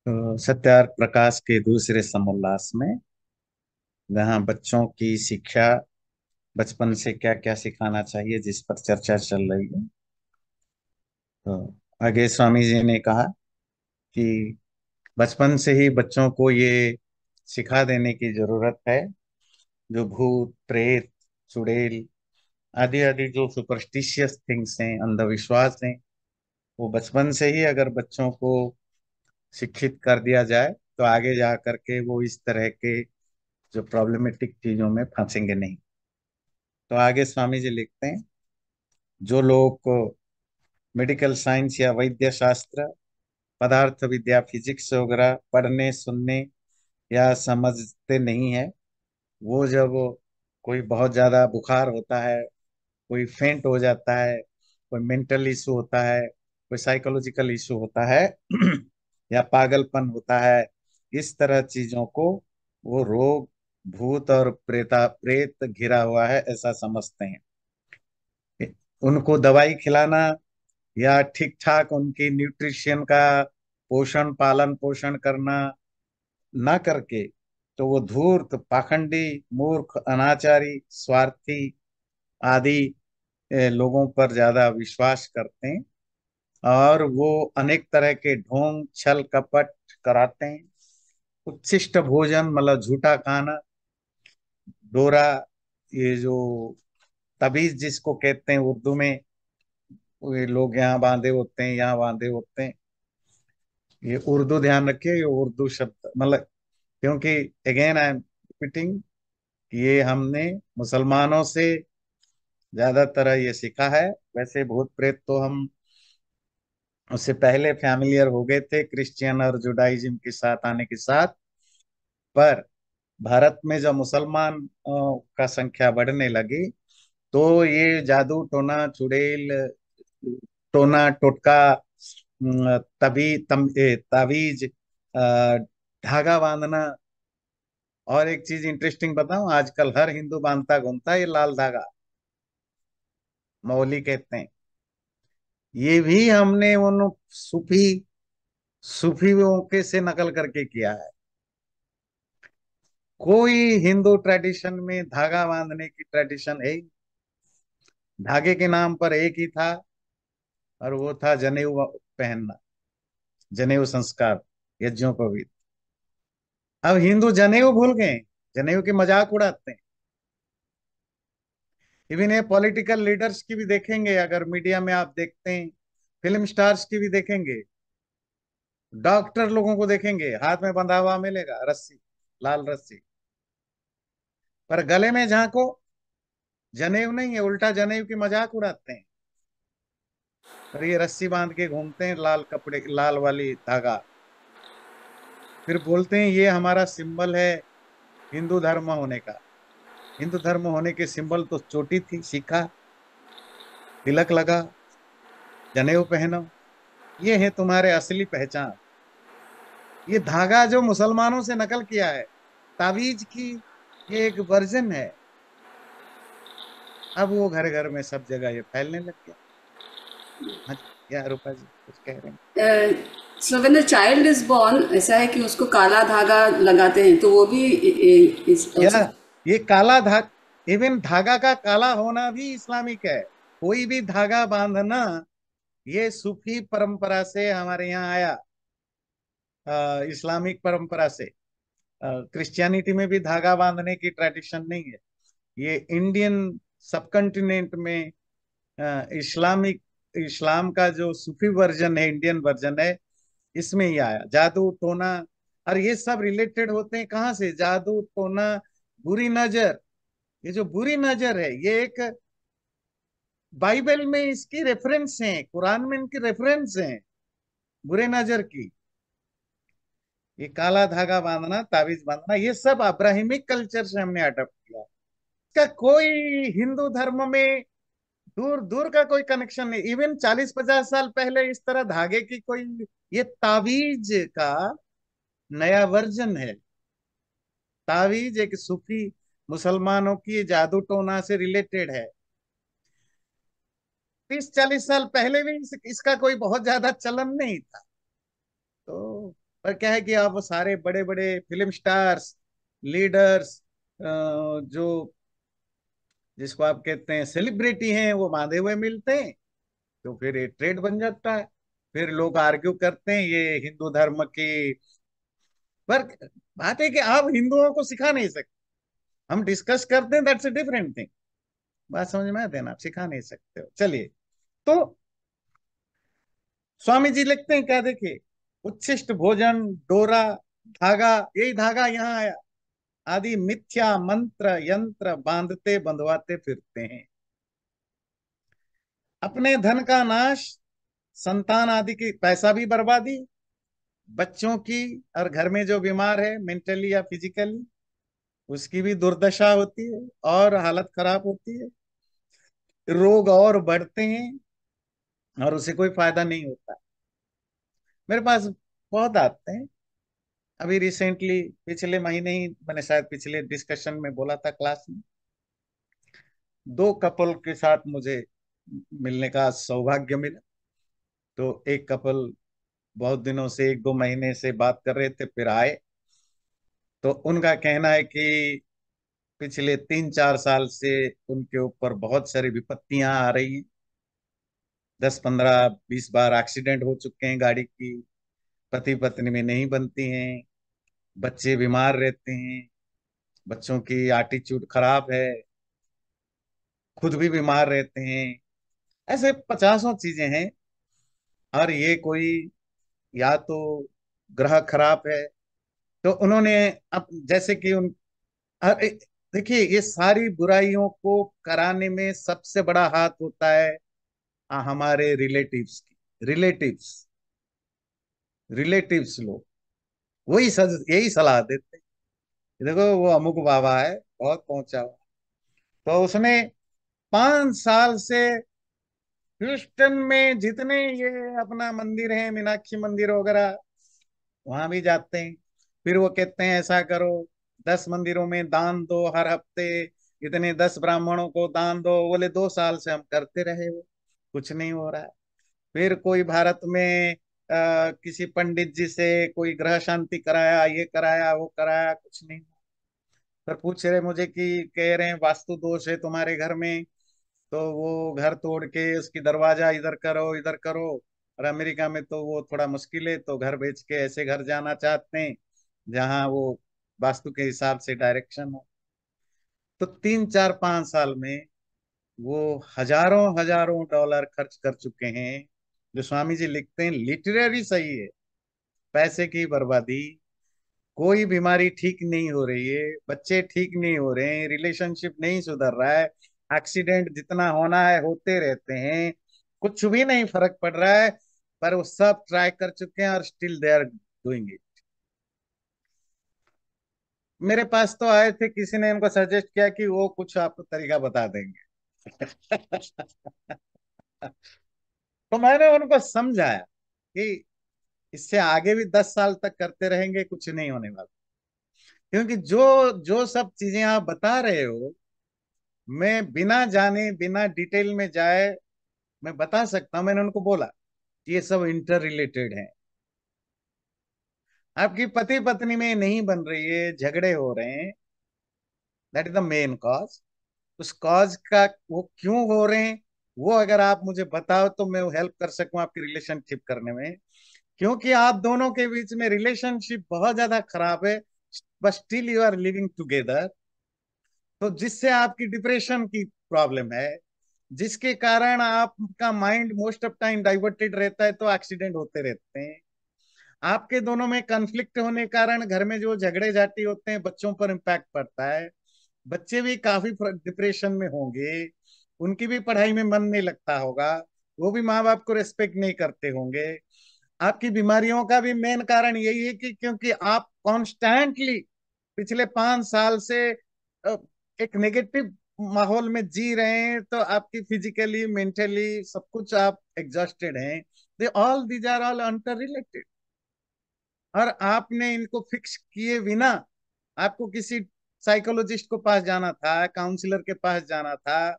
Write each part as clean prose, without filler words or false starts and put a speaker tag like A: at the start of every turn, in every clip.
A: तो सत्यार्थ प्रकाश के दूसरे समोल्लास में जहाँ बच्चों की शिक्षा बचपन से क्या क्या सिखाना चाहिए जिस पर चर्चा चल रही है। तो आगे स्वामी जी ने कहा कि बचपन से ही बच्चों को ये सिखा देने की जरूरत है। जो भूत प्रेत चुड़ैल आदि आदि जो सुपरस्टिशियस थिंग्स हैं, अंधविश्वास हैं, वो बचपन से ही अगर बच्चों को शिक्षित कर दिया जाए तो आगे जा करके वो इस तरह के जो प्रॉब्लमेटिक चीजों में फंसेंगे नहीं। तो आगे स्वामी जी लिखते हैं, जो लोग को मेडिकल साइंस या वैद्य शास्त्र, पदार्थ विद्या, फिजिक्स वगैरह पढ़ने सुनने या समझते नहीं है, वो जब कोई बहुत ज्यादा बुखार होता है, कोई फेंट हो जाता है, कोई मेंटल इशू होता है, कोई साइकोलॉजिकल इशू होता है या पागलपन होता है, इस तरह चीजों को वो रोग भूत और प्रेत घिरा हुआ है ऐसा समझते हैं। उनको दवाई खिलाना या ठीक ठाक उनकी न्यूट्रिशन का पोषण पालन पोषण करना ना करके, तो वो धूर्त पाखंडी मूर्ख अनाचारी स्वार्थी आदि लोगों पर ज्यादा विश्वास करते हैं और वो अनेक तरह के ढोंग छल कपट कराते हैं। उच्छिष्ट भोजन मतलब झूठा खाना, डोरा, ये जो तबीज जिसको कहते हैं उर्दू में, ये लोग यहाँ बांधे होते हैं यहाँ बांधे होते हैं, ये उर्दू ध्यान रखिए, ये उर्दू शब्द मतलब, क्योंकि अगेन आई एम रिपीटिंग, ये हमने मुसलमानों से ज्यादातर ये सीखा है। वैसे भूत प्रेत तो हम उससे पहले फैमिलियर हो गए थे क्रिश्चियन और जुडाइज्म के साथ आने के साथ, पर भारत में जब मुसलमान का संख्या बढ़ने लगी तो ये जादू टोना चुड़ैल टोना टोटका ताबीज, धागा बांधना। और एक चीज इंटरेस्टिंग बताऊं, आजकल हर हिंदू बांधता घूमता है ये लाल धागा, मौली कहते हैं। ये भी हमने उन सूफी सूफियों के से नकल करके किया है। कोई हिंदू ट्रेडिशन में धागा बांधने की ट्रेडिशन है ही। धागे के नाम पर एक ही था, और वो था जनेऊ पहनना, जनेऊ संस्कार, यज्ञोपवीत। अब हिंदू जनेऊ भूल गए, जनेऊ के मजाक उड़ाते हैं। इवन ये पॉलिटिकल लीडर्स की भी देखेंगे, अगर मीडिया में आप देखते हैं, फिल्म स्टार्स की भी देखेंगे, डॉक्टर लोगों को देखेंगे, हाथ में बंधा हुआ मिलेगा रस्सी, लाल रस्सी, पर गले में झांको जनेऊ नहीं है, उल्टा जनेऊ की मजाक उड़ाते हैं। और ये रस्सी बांध के घूमते हैं, लाल कपड़े लाल वाली धागा, फिर बोलते हैं ये हमारा सिंबल है हिंदू धर्म होने का। हिंदू धर्म होने के सिंबल तो चोटी थी, सीखा, तिलक लगा, जनेऊ पहनो, ये है तुम्हारे असली पहचान। ये धागा जो मुसलमानों से नकल किया है, तावीज की, ये एक वर्जन है। अब वो घर घर में सब जगह ये फैलने लग गया। हाँ जी, क्या रूपा जी कुछ कह रहे हैं?
B: So when the child is born, ऐसा है कि उसको काला धागा लगाते हैं, तो वो भी इज
A: या
B: ऑल्सो।
A: ये काला धागा, इवन धागा का काला होना भी इस्लामिक है। कोई भी धागा बांधना ये सूफी परंपरा से हमारे यहाँ आया, इस्लामिक परंपरा से। क्रिश्चियनिटी में भी धागा बांधने की ट्रेडिशन नहीं है। ये इंडियन सब कॉन्टिनेंट में इस्लामिक इस्लाम का जो सूफी वर्जन है, इंडियन वर्जन है, इसमें ही आया जादू टोना। और ये सब रिलेटेड होते हैं कहाँ से? जादू टोना, बुरी नजर। ये जो बुरी नजर है ये एक बाइबल में इसकी रेफरेंस है, कुरान में इनकी रेफरेंस है बुरे नजर की। ये काला धागा बांधना, ताबीज बांधना, ये सब अब्राहिमिक कल्चर से हमने अडॉप्ट किया। इसका कोई हिंदू धर्म में दूर दूर का कोई कनेक्शन नहीं। इवन 40-50 साल पहले इस तरह धागे की कोई, ये ताबीज का नया वर्जन है। ताबीज एक सूफी मुसलमानों की जादू टोना से रिलेटेड है। 30-40 साल पहले भी इसका कोई बहुत ज्यादा चलन नहीं था। तो पर क्या है कि आप वो सारे बड़े बड़े फिल्म स्टार्स, लीडर्स, जो जिसको आप कहते हैं सेलिब्रिटी हैं, वो बांधे हुए मिलते हैं, तो फिर ये ट्रेड बन जाता है। फिर लोग आर्ग्यू करते हैं ये हिंदू धर्म की। पर बात है कि आप हिंदुओं को सिखा नहीं सकते। हम डिस्कस करते हैं, दैट्स ए डिफरेंट थिंग। बात समझ में आते हैं ना, आप सिखा नहीं सकते हो। चलिए, तो स्वामी जी लिखते हैं क्या, देखिए, उच्छिष्ट भोजन, डोरा, धागा, यही धागा यहाँ आया, आदि मिथ्या मंत्र यंत्र बांधते बंधवाते फिरते हैं। अपने धन का नाश, संतान आदि की पैसा भी बर्बादी, बच्चों की, और घर में जो बीमार है मेंटली या फिजिकली, उसकी भी दुर्दशा होती है और हालत खराब होती है। रोग और बढ़ते हैं और उसे कोई फायदा नहीं होता। मेरे पास बहुत आते हैं। अभी रिसेंटली पिछले महीने ही मैंने शायद पिछले डिस्कशन में बोला था क्लास में, दो कपल के साथ मुझे मिलने का सौभाग्य मिला। तो एक कपल बहुत दिनों से, एक दो महीने से बात कर रहे थे, फिर आए। तो उनका कहना है कि पिछले 3-4 साल से उनके ऊपर बहुत सारी विपत्तियां आ रही हैं। 10-15-20 बार एक्सीडेंट हो चुके हैं गाड़ी की, पति पत्नी में नहीं बनती हैं, बच्चे बीमार रहते हैं, बच्चों की एटीट्यूड खराब है, खुद भी बीमार रहते हैं। ऐसे पचासों चीजें हैं। और ये कोई, या तो ग्रह खराब है, तो उन्होंने, अब जैसे कि उन, अरे देखिए, ये सारी बुराइयों को कराने में सबसे बड़ा हाथ होता है हमारे रिलेटिव्स की। रिलेटिव्स लोग, यही सलाह देते हैं। देखो वो अमुक बाबा है, बहुत पहुंचा हुआ, तो उसने 5 साल से ह्यूस्टन में जितने ये अपना मंदिर है, मीनाक्षी मंदिर वगैरह, वहां भी जाते हैं। फिर वो कहते हैं ऐसा करो, 10 मंदिरों में दान दो हर हफ्ते, इतने 10 ब्राह्मणों को दान दो। बोले 2 साल से हम करते रहे, वो कुछ नहीं हो रहा है। फिर कोई भारत में किसी पंडित जी से कोई ग्रह शांति कराया, ये कराया, वो कराया, कुछ नहीं। पर पूछ रहे मुझे कि कह रहे हैं वास्तु दोष है तुम्हारे घर में, तो वो घर तोड़ के उसकी दरवाजा इधर करो, इधर करो। और अमेरिका में तो वो थोड़ा मुश्किल है, तो घर बेच के ऐसे घर जाना चाहते हैं जहां वो वास्तु के हिसाब से डायरेक्शन हो। तो 3-4-5 साल में वो हजारों हजारों डॉलर खर्च कर चुके हैं। जो स्वामी जी लिखते हैं लिटरेरी सही है, पैसे की बर्बादी, कोई बीमारी ठीक नहीं हो रही है, बच्चे ठीक नहीं हो रहे हैं, रिलेशनशिप नहीं सुधर रहा है, एक्सीडेंट जितना होना है होते रहते हैं, कुछ भी नहीं फर्क पड़ रहा है। पर वो सब ट्राई कर चुके हैं और still they are doing it. मेरे पास तो आए थे, किसी ने इनको सजेस्ट किया कि वो कुछ आपको तरीका बता देंगे। तो मैंने उनको समझाया कि इससे आगे भी 10 साल तक करते रहेंगे, कुछ नहीं होने वाला। क्योंकि जो जो सब चीजें आप बता रहे हो, मैं बिना जाने, बिना डिटेल में जाए, मैं बता सकता हूं। मैंने उनको बोला कि ये सब इंटर रिलेटेड है। आपकी पति पत्नी में नहीं बन रही है, झगड़े हो रहे हैं, that is the main cause. उस कॉज का वो क्यों हो रहे हैं, वो अगर आप मुझे बताओ तो मैं हेल्प कर सकूं आपकी रिलेशनशिप करने में। क्योंकि आप दोनों के बीच में रिलेशनशिप बहुत ज्यादा खराब है, but still you are living together. तो जिससे आपकी डिप्रेशन की प्रॉब्लम है, जिसके कारण आपका mind most of time diverted रहता है, तो एक्सीडेंट होते रहते हैं। आपके दोनों में कन्फ्लिक्ट होने के कारण घर में जो झगड़े झाटी होते हैं, बच्चों पर इम्पैक्ट पड़ता है। बच्चे भी काफी डिप्रेशन में होंगे, उनकी भी पढ़ाई में मन नहीं लगता होगा, वो भी माँ बाप को रेस्पेक्ट नहीं करते होंगे। आपकी बीमारियों का भी मेन कारण यही है कि क्योंकि आप कॉन्स्टेंटली पिछले 5 साल से अ, एक नेगेटिव माहौल में जी रहे हैं, तो आपकी फिजिकली, मेंटली, सब कुछ आप एग्जॉस्टेड हैं। They all these are all inter related. और आपने इनको फिक्स किए बिना आपको किसी साइकोलॉजिस्ट को पास जाना था, काउंसलर के पास जाना था,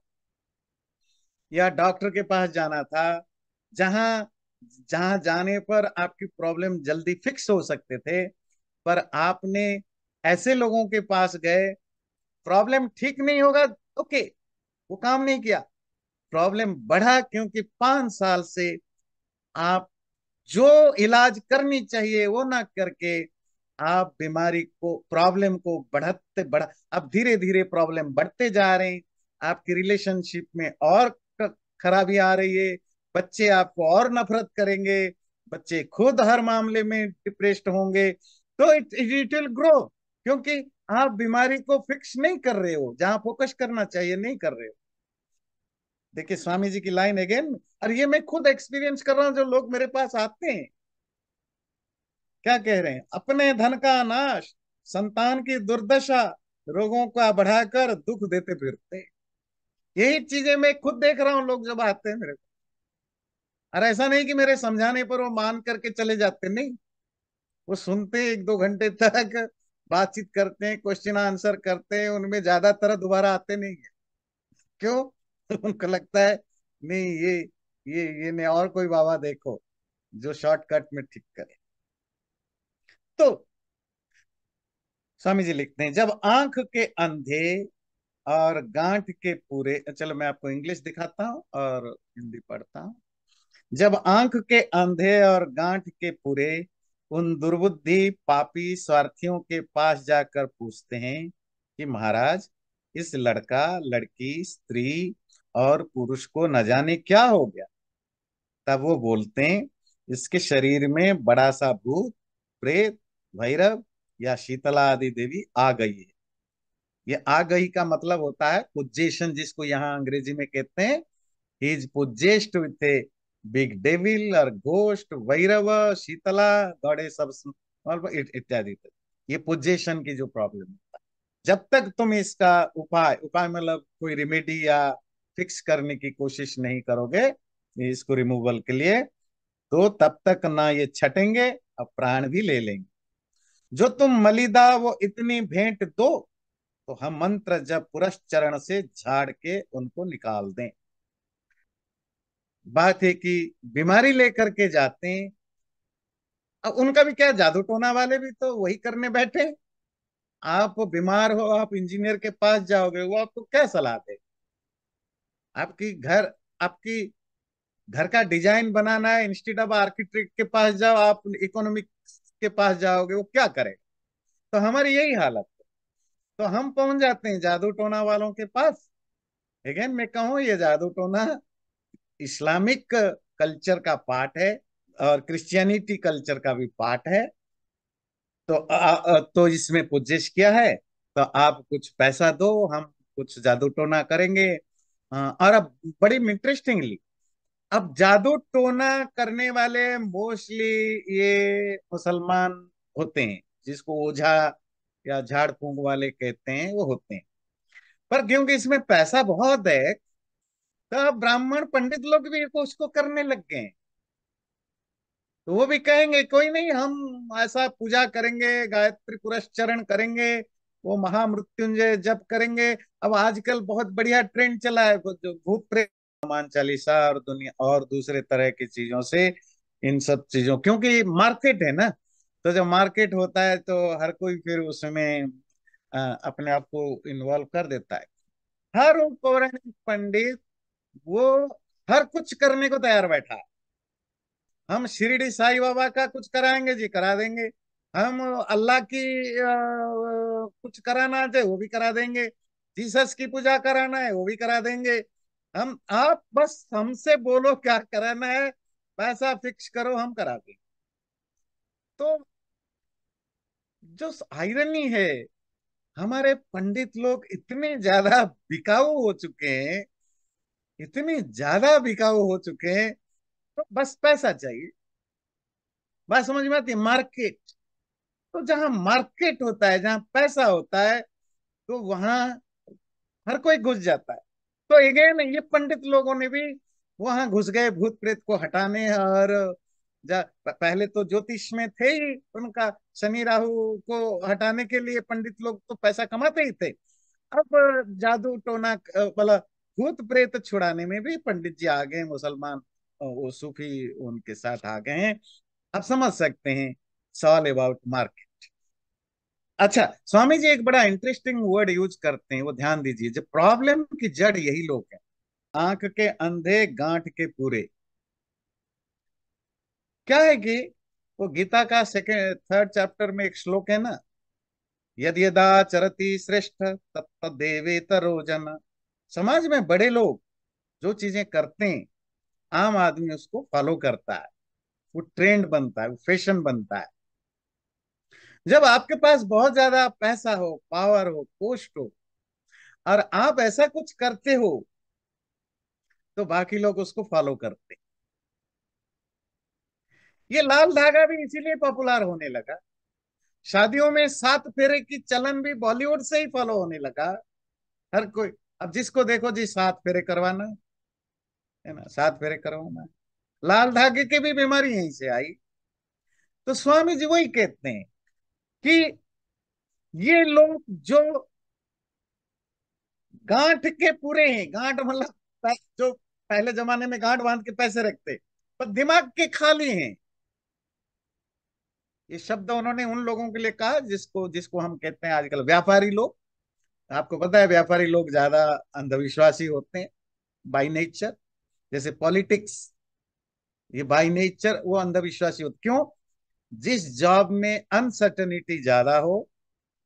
A: या डॉक्टर के पास जाना था, जहां जहां जाने पर आपकी प्रॉब्लम जल्दी फिक्स हो सकते थे, पर आपने ऐसे लोगों के पास गए, प्रॉब्लम ठीक नहीं होगा, ओके, वो काम नहीं किया, प्रॉब्लम बढ़ा, क्योंकि 5 साल से आप जो इलाज करनी चाहिए वो ना करके आप बीमारी को, प्रॉब्लम को बढ़ाते बढ़ा, अब धीरे धीरे प्रॉब्लम बढ़ते जा रहे हैं, आपकी रिलेशनशिप में और खराबी आ रही है, बच्चे आपको और नफरत करेंगे, बच्चे खुद हर मामले में डिप्रेस्ड होंगे, तो इट विल ग्रो, क्योंकि आप बीमारी को फिक्स नहीं कर रहे हो, जहां फोकस करना चाहिए नहीं कर रहे हो। देखिए स्वामी जी की लाइन अगेन, और ये मैं खुद एक्सपीरियंस कर रहा हूं, जो लोग मेरे पास आते हैं क्या कह रहे हैं, अपने धन का नाश, संतान की दुर्दशा, रोगों का बढ़ाकर दुख देते फिरते, यही चीजें मैं खुद देख रहा हूं, लोग जब आते हैं मेरे को। और ऐसा नहीं कि मेरे समझाने पर वो मान करके चले जाते, नहीं, वो सुनते हैं, 1-2 घंटे तक बातचीत करते हैं, क्वेश्चन आंसर करते हैं, उनमें ज्यादातर दोबारा आते नहीं है। क्यों? उनको लगता है नहीं, ये नहीं, और कोई बाबा देखो जो शॉर्टकट में ठीक करे। तो स्वामी जी लिखते हैं, जब आंख के अंधे और गांठ के पूरे, चलो मैं आपको इंग्लिश दिखाता हूँ और हिंदी पढ़ता हूँ। जब आंख के अंधे और गांठ के पूरे उन दुर्बुद्धि पापी स्वार्थियों के पास जाकर पूछते हैं कि महाराज, इस लड़का लड़की स्त्री और पुरुष को न जाने क्या हो गया, तब वो बोलते हैं इसके शरीर में बड़ा सा भूत, प्रेत, भैरव या शीतला आदि देवी आ गई है। ये आ गई का मतलब होता है पोजेशन, जिसको यहाँ अंग्रेजी में कहते हैं, he is possessed with a big devil और घोस्ट, भैरव, शीतला, गौड़े सब इत्यादि। ये पोजेशन की जो प्रॉब्लम है, जब तक तुम इसका उपाय उपाय मतलब कोई रिमेडी या फिक्स करने की कोशिश नहीं करोगे इसको रिमूवल के लिए, तो तब तक ना ये छटेंगे और प्राण भी ले लेंगे। जो तुम मलिदा वो इतनी भेंट दो, तो हम मंत्र जब पुरस चरण से झाड़ के उनको निकाल दें। बात है कि बीमारी लेकर के जाते हैं, अब उनका भी क्या, जादू टोना वाले भी तो वही करने बैठे। आप बीमार हो, आप इंजीनियर के पास जाओगे, वो आपको क्या सलाह दे? आपकी घर आपकी घर का डिजाइन बनाना है, इंस्टीट्यूट ऑफ आर्किटेक्ट के पास जाओ, आप इकोनॉमिक्स के पास जाओगे, वो क्या करेगा? तो हमारी यही हालत है। तो हम पहुंच जाते हैं जादू टोना वालों के पास। अगेन मैं कहूँ, ये जादू टोना इस्लामिक कल्चर का पार्ट है और क्रिश्चियनिटी कल्चर का भी पार्ट है। तो तो इसमें पुजिश किया है, तो आप कुछ पैसा दो, हम कुछ जादू टोना करेंगे। और अब बड़ी इंटरेस्टिंगली, अब जादू टोना करने वाले मोस्टली ये मुसलमान होते हैं, जिसको ओझा या झाड़ फूंक वाले कहते हैं, वो होते हैं। पर क्योंकि इसमें पैसा बहुत है, तो अब ब्राह्मण पंडित लोग भी उसको करने लग गए हैं। तो वो भी कहेंगे कोई नहीं, हम ऐसा पूजा करेंगे, गायत्री पुरस्चरण करेंगे, वो महामृत्युंजय जप करेंगे। अब आजकल बहुत बढ़िया ट्रेंड चला है, वो जो भूत प्रेत, हनुमान चालीसा और दुनिया और दूसरे तरह की चीजों से, इन सब चीजों, क्योंकि मार्केट है ना, तो जब मार्केट होता है तो हर कोई फिर उसमें अपने आप को इन्वॉल्व कर देता है। हर वो पौराणिक पंडित वो हर कुछ करने को तैयार बैठा है। हम शिरडी साईं बाबा का कुछ कराएंगे जी, करा देंगे। हम अल्लाह की कुछ कराना है वो भी करा देंगे। जीसस की पूजा कराना है वो भी करा देंगे। हम आप बस हमसे बोलो क्या कराना है, पैसा फिक्स करो, हम करा देंगे। तो जो आयरनी है, हमारे पंडित लोग इतने ज्यादा बिकाऊ हो चुके हैं, इतने ज्यादा बिकाऊ हो चुके हैं, तो बस पैसा चाहिए। बात समझ में आती है? मार्केट, तो जहां मार्केट होता है, जहां पैसा होता है, तो वहां हर कोई घुस जाता है। तो अगेन ये पंडित लोगों ने भी वहां घुस गए भूत प्रेत को हटाने। और पहले तो ज्योतिष में थे ही, उनका शनि राहु को हटाने के लिए पंडित लोग तो पैसा कमाते ही थे। अब जादू टोना मतलब भूत प्रेत छुड़ाने में भी पंडित जी आ गए मुसलमान। वो सूफी उनके साथ आ गए हैं। आप समझ सकते हैं, इट्स ऑल अबाउट मार्केट। अच्छा, स्वामी जी एक बड़ा इंटरेस्टिंग वर्ड यूज करते हैं, वो ध्यान दीजिए। जो प्रॉब्लम की जड़ यही लोग हैं, आंख के अंधे गांठ के पूरे। क्या है कि वो गीता का सेकेंड थर्ड चैप्टर में एक श्लोक है ना, यद यदा चरति श्रेष्ठ तत्तदेवेतरो जन। समाज में बड़े लोग जो चीजें करते हैं, आम आदमी उसको फॉलो करता है, वो ट्रेंड बनता है, वो फैशन बनता है। जब आपके पास बहुत ज्यादा पैसा हो, पावर हो, पोस्ट हो, और आप ऐसा कुछ करते हो, तो बाकी लोग उसको फॉलो करते हैं। ये लाल धागा भी इसीलिए पॉपुलर होने लगा। शादियों में 7 फेरे की चलन भी बॉलीवुड से ही फॉलो होने लगा। हर कोई, अब जिसको देखो जी 7 फेरे करवाना है ना, 7 फेरे करवाना है। लाल धागे की भी बीमारी यहीं से आई। तो स्वामी जी वही कहते हैं कि ये लोग जो गांठ के पूरे हैं, गांठ मतलब जो पहले जमाने में गांठ बांध के पैसे रखते, पर दिमाग के खाली हैं। ये शब्द उन्होंने उन लोगों के लिए कहा जिसको जिसको हम कहते हैं आजकल व्यापारी लोग। आपको पता है व्यापारी लोग ज्यादा अंधविश्वासी होते हैं बाई नेचर। जैसे पॉलिटिक्स, ये बाई नेचर वो अंधविश्वासी होते क्यों? जिस जॉब में अनसर्टेनिटी ज्यादा हो,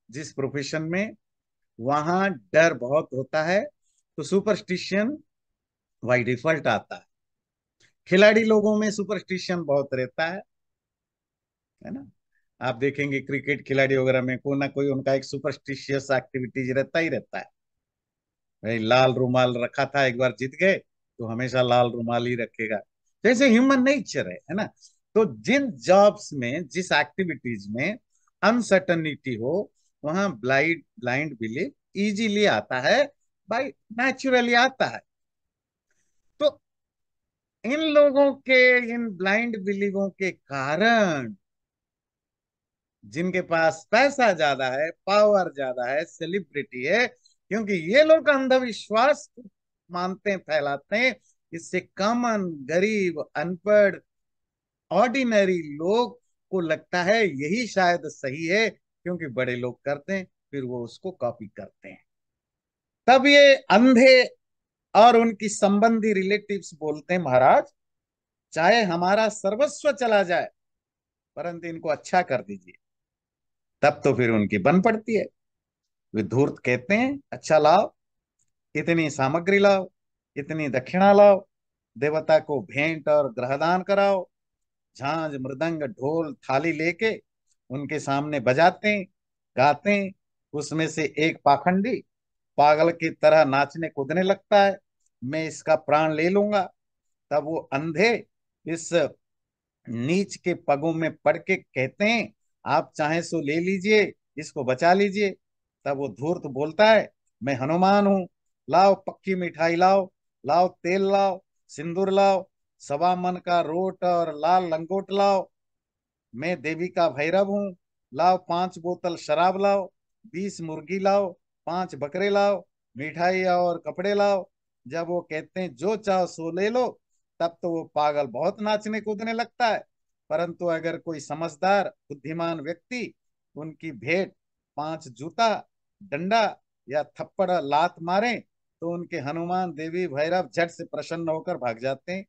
A: जिस प्रोफेशन में, वहां डर बहुत होता है, तो सुपरस्टिशन बाई डिफॉल्ट आता है। खिलाड़ी लोगों में सुपरस्टिशन बहुत रहता है ना। आप देखेंगे क्रिकेट खिलाड़ी वगैरह में कोई ना कोई उनका एक सुपरस्टिशियस एक्टिविटीज रहता ही रहता है। भाई लाल रुमाल रखा था, एक बार जीत गए तो हमेशा लाल रुमाल ही रखेगा। जैसे ह्यूमन नेचर है ना। तो जिन जॉब्स में, जिस एक्टिविटीज में अनसर्टनिटी हो, वहां ब्लाइंड ब्लाइंड बिलीफ इजीली आता है, भाई नेचुरली आता है। तो इन लोगों के, इन ब्लाइंड बिलीवों के कारण, जिनके पास पैसा ज्यादा है, पावर ज्यादा है, सेलिब्रिटी है, क्योंकि ये लोग अंधविश्वास को मानते हैं, फैलाते हैं, इससे कॉमन, गरीब, अनपढ़, ऑर्डिनरी लोग को लगता है यही शायद सही है, क्योंकि बड़े लोग करते हैं, फिर वो उसको कॉपी करते हैं। तब ये अंधे और उनकी संबंधी रिलेटिव्स बोलते हैं, महाराज चाहे हमारा सर्वस्व चला जाए, परंतु इनको अच्छा कर दीजिए। तब तो फिर उनकी बन पड़ती है। वे धूर्त कहते हैं, अच्छा लाओ, इतनी सामग्री लाओ, इतनी दक्षिणा लाओ, देवता को भेंट और ग्रहदान कराओ। झांझ मृदंग ढोल थाली लेके उनके सामने बजाते हैं, गाते हैं। उसमें से एक पाखंडी पागल की तरह नाचने कूदने लगता है, मैं इसका प्राण ले लूंगा। तब वो अंधे इस नीच के पगों में पड़ के कहते हैं, आप चाहे सो ले लीजिए, इसको बचा लीजिए। तब वो धूर्त बोलता है, मैं हनुमान हूं, लाओ पक्की मिठाई लाओ, लाओ तेल लाओ, सिंदूर लाओ, 1.25 मन का रोट और लाल लंगोट लाओ, मैं देवी का भैरव हूँ, लाओ 5 बोतल शराब लाओ, 20 मुर्गी लाओ, 5 बकरे लाओ, मिठाई और कपड़े लाओ। जब वो कहते हैं जो चाहो सो ले लो, तब तो वो पागल बहुत नाचने कूदने लगता है। परंतु अगर कोई समझदार बुद्धिमान व्यक्ति उनकी भेंट 5 जूता, डंडा या थप्पड़ लात मारे, तो उनके हनुमान देवी भैरव झट से प्रसन्न होकर भाग जाते हैं,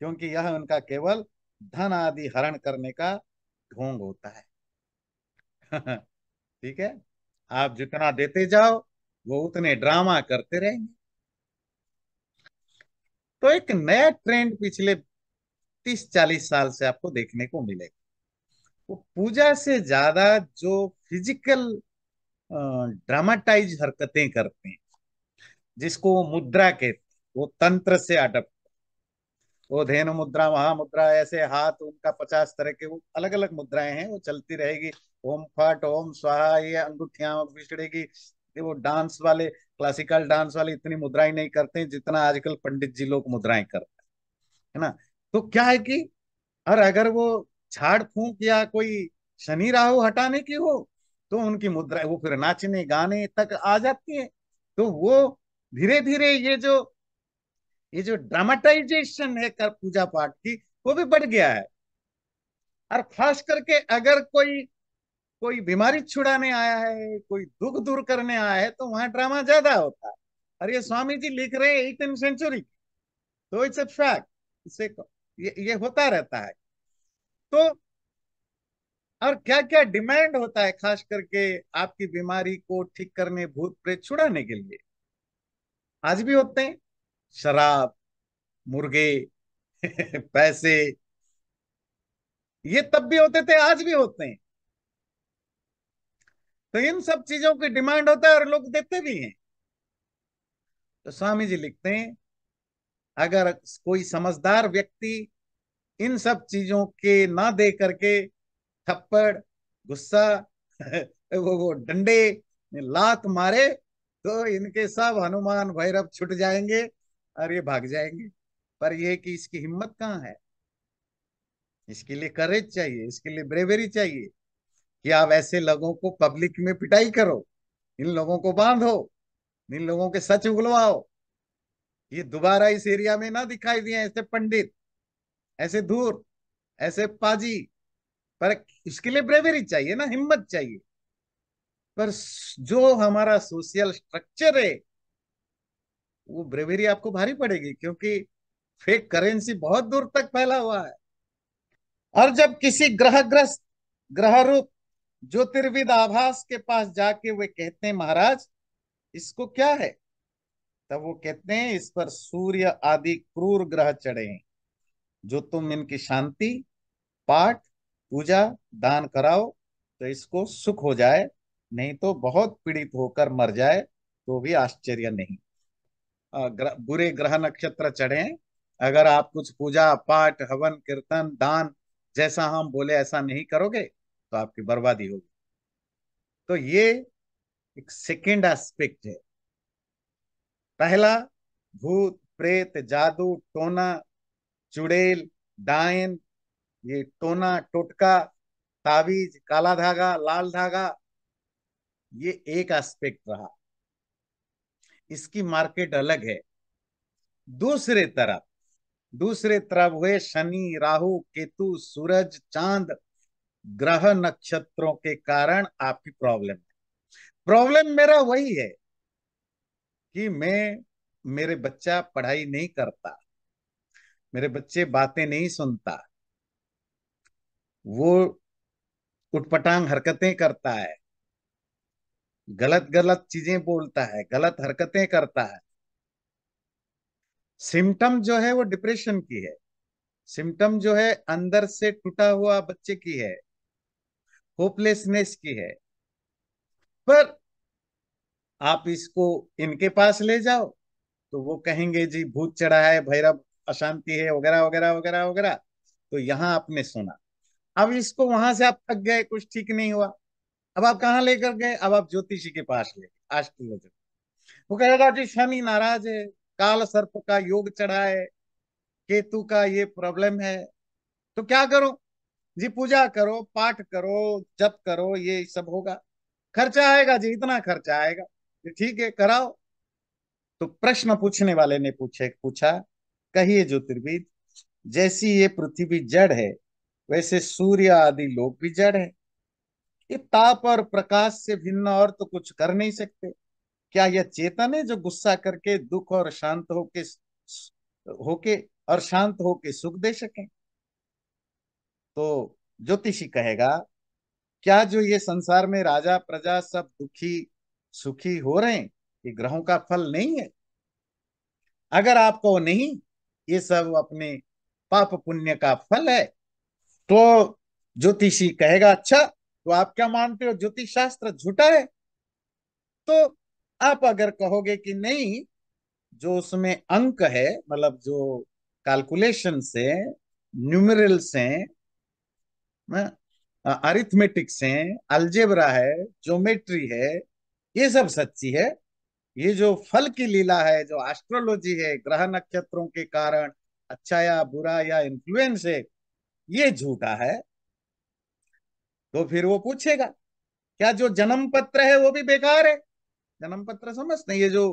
A: क्योंकि यह उनका केवल धन आदि हरण करने का ढोंग होता है। ठीक है, आप जितना देते जाओ वो उतने ड्रामा करते रहेंगे। तो एक नया ट्रेंड पिछले 30-40 साल से आपको देखने को मिलेगा। वो पूजा से ज्यादा जो फिजिकल ड्रामाटाइज हरकतें करते हैं, जिसको वो मुद्रा कहते हैं, वो तंत्र से अडप्ट, वो धेनु मुद्रा, महामुद्रा, ऐसे हाथ उनका 50 तरह के वो अलग अलग मुद्राएं हैं, वो चलती रहेगी। ओम फट ओम स्वाहा, ये अंगूठियां बिछड़ेगी। ये वो डांस वाले, क्लासिकल डांस वाले इतनी मुद्राएं नहीं करते हैं जितना आजकल पंडित जी लोग मुद्राएं करते हैं, है ना। तो क्या है कि, और अगर वो झाड़ फूंक या कोई शनि राहु हटाने की हो, तो उनकी मुद्रा वो फिर नाचने गाने तक आ जाती है। तो वो धीरे धीरे ये जो ये जो ड्रामाटाइजेशन है कर पूजा पाठ की, वो भी बढ़ गया है। और खास करके अगर कोई कोई बीमारी छुड़ाने आया है, कोई दुख दूर करने आया है, तो वहां ड्रामा ज्यादा होता है। और ये स्वामी जी लिख रहे हैं 18th सेंचुरी, तो इट्स अ फैक्ट। इससे ये होता रहता है। तो और क्या क्या डिमांड होता है खास करके आपकी बीमारी को ठीक करने, भूत प्रेत छुड़ाने के लिए, आज भी होते हैं। शराब, मुर्गे, पैसे, ये तब भी होते थे, आज भी होते हैं। तो इन सब चीजों की डिमांड होता है और लोग देते भी हैं। तो स्वामी जी लिखते हैं, अगर कोई समझदार व्यक्ति इन सब चीजों के ना दे करके थप्पड़, गुस्सा, वो डंडे, लात मारे, तो इनके सब हनुमान भैरव छुट जाएंगे और ये भाग जाएंगे। पर ये कि इसकी हिम्मत कहाँ है। इसके लिए करेज चाहिए, इसके लिए ब्रेवरी चाहिए कि आप ऐसे लोगों को पब्लिक में पिटाई करो, इन लोगों को बांधो, इन लोगों के सच उगलवाओ। ये दोबारा इस एरिया में ना दिखाई दिए ऐसे पंडित, ऐसे धूर, ऐसे पाजी। पर इसके लिए ब्रेवरी चाहिए ना, हिम्मत चाहिए। पर जो हमारा सोशल स्ट्रक्चर है, वो ब्रेवरी आपको भारी पड़ेगी, क्योंकि फेक करेंसी बहुत दूर तक फैला हुआ है। और जब किसी ग्रहग्रस्त, ग्रह रूप ज्योतिर्विद आभास के पास जाके वे कहते हैं, महाराज इसको क्या है, तब वो कहते हैं, इस पर सूर्य आदि क्रूर ग्रह चढ़े हैं, जो तुम इनकी शांति, पाठ, पूजा, दान कराओ तो इसको सुख हो जाए, नहीं तो बहुत पीड़ित होकर मर जाए तो भी आश्चर्य नहीं। बुरे ग्रह नक्षत्र चढ़े हैं, अगर आप कुछ पूजा पाठ, हवन, कीर्तन, दान जैसा हम बोले ऐसा नहीं करोगे तो आपकी बर्बादी होगी। तो ये एक सेकेंड एस्पेक्ट है। पहला, भूत प्रेत, जादू टोना, चुड़ैल, डायन, ये टोना टोटका, ताबीज, काला धागा, लाल धागा, ये एक एस्पेक्ट रहा। इसकी मार्केट अलग है। दूसरे तरफ दूसरे तरफ हुए शनि, राहु, केतु, सूरज, चांद, ग्रह नक्षत्रों के कारण आपकी प्रॉब्लम है। प्रॉब्लम मेरा वही है कि मेरे बच्चा पढ़ाई नहीं करता, मेरे बच्चे बातें नहीं सुनता, वो उटपटांग हरकतें करता है, गलत गलत चीजें बोलता है, गलत हरकतें करता है। सिम्टम जो है वो डिप्रेशन की है। सिम्टम जो है अंदर से टूटा हुआ बच्चे की है, होपलेसनेस की है। पर आप इसको इनके पास ले जाओ तो वो कहेंगे जी भूत चढ़ा है, भैरव अशांति है, वगैरह वगैरह वगैरह वगैरह। तो यहाँ आपने सुना। अब इसको वहां से आप थक गए, कुछ ठीक नहीं हुआ। अब आप कहाँ लेकर गए, अब आप ज्योतिषी के पास ले गए, एस्ट्रोलॉजर। वो कहेगा जी शनि नाराज है, काल सर्प का योग चढ़ा है, केतु का ये प्रॉब्लम है, तो क्या करो जी, पूजा करो, पाठ करो, जप करो, ये सब होगा। खर्चा आएगा जी, इतना खर्चा आएगा जी, ठीक है कराओ। तो प्रश्न पूछने वाले ने पूछा, कहिए ज्योतिर्विद, जैसी ये पृथ्वी जड़ है, वैसे सूर्य आदि लोग भी जड़ है। ये ताप और प्रकाश से भिन्न और तो कुछ कर नहीं सकते। क्या यह चेतन है जो गुस्सा करके दुख और शांत होके और शांत होके सुख दे सके। तो ज्योतिषी कहेगा, क्या जो ये संसार में राजा प्रजा सब दुखी सुखी हो रहे हैं, ये ग्रहों का फल नहीं है। अगर आपको नहीं, ये सब अपने पाप पुण्य का फल है। तो ज्योतिषी कहेगा, अच्छा तो आप क्या मानते हो, ज्योतिष शास्त्र झूठा है। तो आप अगर कहोगे कि नहीं, जो उसमें अंक है, मतलब जो कैलकुलेशन से, न्यूमेरल्स हैं, अरिथमेटिक्स हैं, अलजेब्रा है, ज्योमेट्री है, ये सब सच्ची है। ये जो फल की लीला है, जो एस्ट्रोलॉजी है, ग्रह नक्षत्रों के कारण अच्छा या बुरा या इन्फ्लुएंस है, ये झूठा है। तो फिर वो पूछेगा, क्या जो जन्म पत्र है वो भी बेकार है। जन्म पत्र समझते हैं, ये जो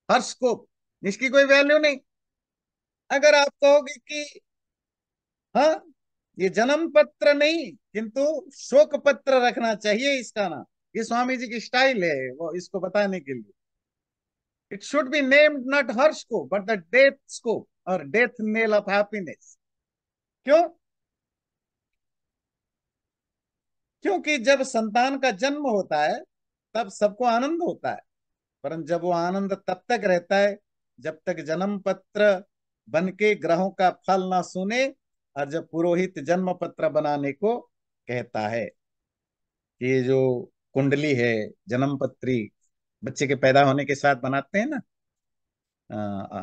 A: हॉरोस्कोप, इसकी कोई वैल्यू नहीं। अगर आप कहोगे कि हाँ, ये जन्म पत्र नहीं किंतु शोक पत्र रखना चाहिए इसका नाम, ये स्वामी जी की स्टाइल है वो इसको बताने के लिए। It should be named not हर्ष को बट द डेथ को, और डेथ नेल ऑफ हैप्पीनेस। क्यों? क्योंकि जब संतान का जन्म होता है तब सबको आनंद होता है, परंतु जब वो आनंद तब तक रहता है जब तक जन्म पत्र बन के ग्रहों का फल ना सुने, और जब पुरोहित जन्म पत्र बनाने को कहता है। ये जो कुंडली है, जन्म पत्री, बच्चे के पैदा होने के साथ बनाते हैं ना,